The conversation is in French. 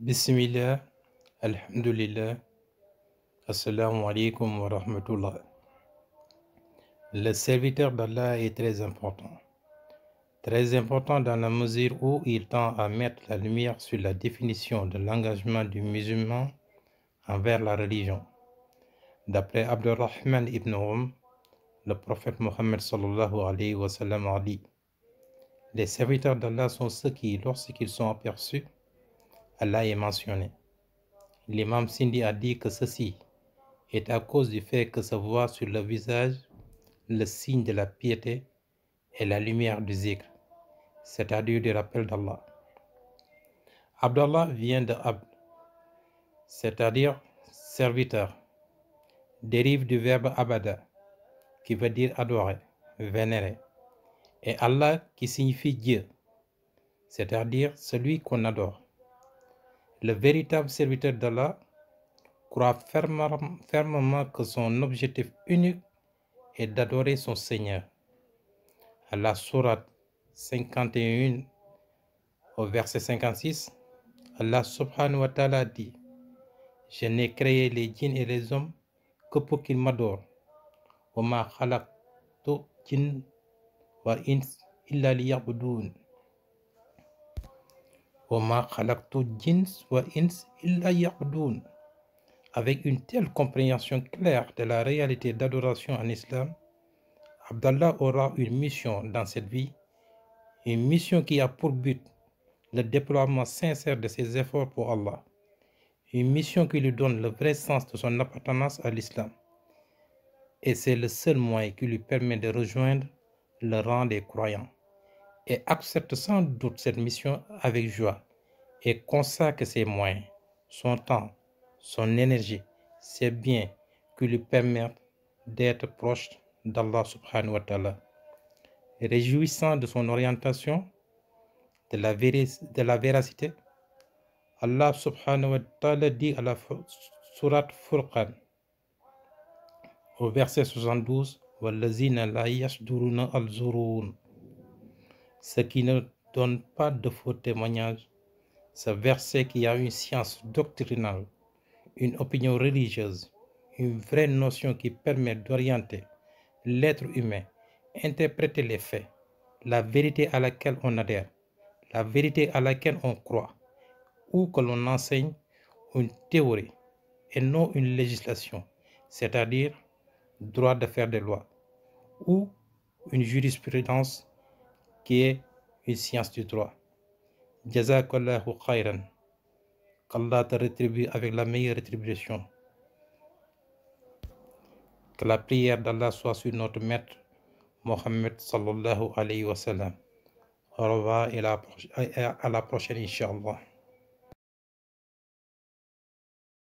Bismillah, Alhamdulillah, Assalamu alaikum wa rahmatullah. Le serviteur d'Allah est très important dans la mesure où il tend à mettre la lumière sur la définition de l'engagement du musulman envers la religion. D'après Abdurrahman ibn le prophète Mohammed sallallahu alayhi wa sallam a dit: les serviteurs d'Allah sont ceux qui, lorsqu'ils sont aperçus, Allah est mentionné. L'imam Sindi a dit que ceci est à cause du fait que se voit sur le visage le signe de la piété et la lumière du zikr, c'est-à-dire du rappel d'Allah. Abdallah vient de Abd, c'est-à-dire serviteur, dérive du verbe abada, qui veut dire adorer, vénérer, et Allah qui signifie Dieu, c'est-à-dire celui qu'on adore. Le véritable serviteur d'Allah croit fermement que son objectif unique est d'adorer son Seigneur. À la sourate 51 au verset 56, Allah subhanahu wa ta'ala dit: je n'ai créé les djinns et les hommes que pour qu'ils m'adorent. Wa ma khalaqtu jinn wa ins illa liya'budun. Wa ma khalaqtu jins wa ins illa liya'budun. Avec une telle compréhension claire de la réalité d'adoration en islam, Abdallah aura une mission dans cette vie, une mission qui a pour but le déploiement sincère de ses efforts pour Allah, une mission qui lui donne le vrai sens de son appartenance à l'islam. Et c'est le seul moyen qui lui permet de rejoindre le rang des croyants, et accepte sans doute cette mission avec joie et consacre ses moyens, son temps, son énergie, ses biens qui lui permettent d'être proche d'Allah subhanahu wa ta'ala. Réjouissant de son orientation, de la véracité, Allah subhanahu wa ta'ala dit à la sourate Furqan, au verset 72, Wallazina la yashduruna al-zurun, ce qui ne donne pas de faux témoignages. Ce verset qui a une science doctrinale, une opinion religieuse, une vraie notion qui permet d'orienter l'être humain, interpréter les faits, la vérité à laquelle on adhère, la vérité à laquelle on croit, ou que l'on enseigne une théorie et non une législation, c'est-à-dire droit de faire des lois, ou une jurisprudence qui est une science du droit. Jazakallahu khayran. Qu'Allah te rétribue avec la meilleure rétribution. Que la prière d'Allah soit sur notre maître Mohammed sallallahu alayhi wa sallam. Au revoir et à la prochaine, Inch'Allah.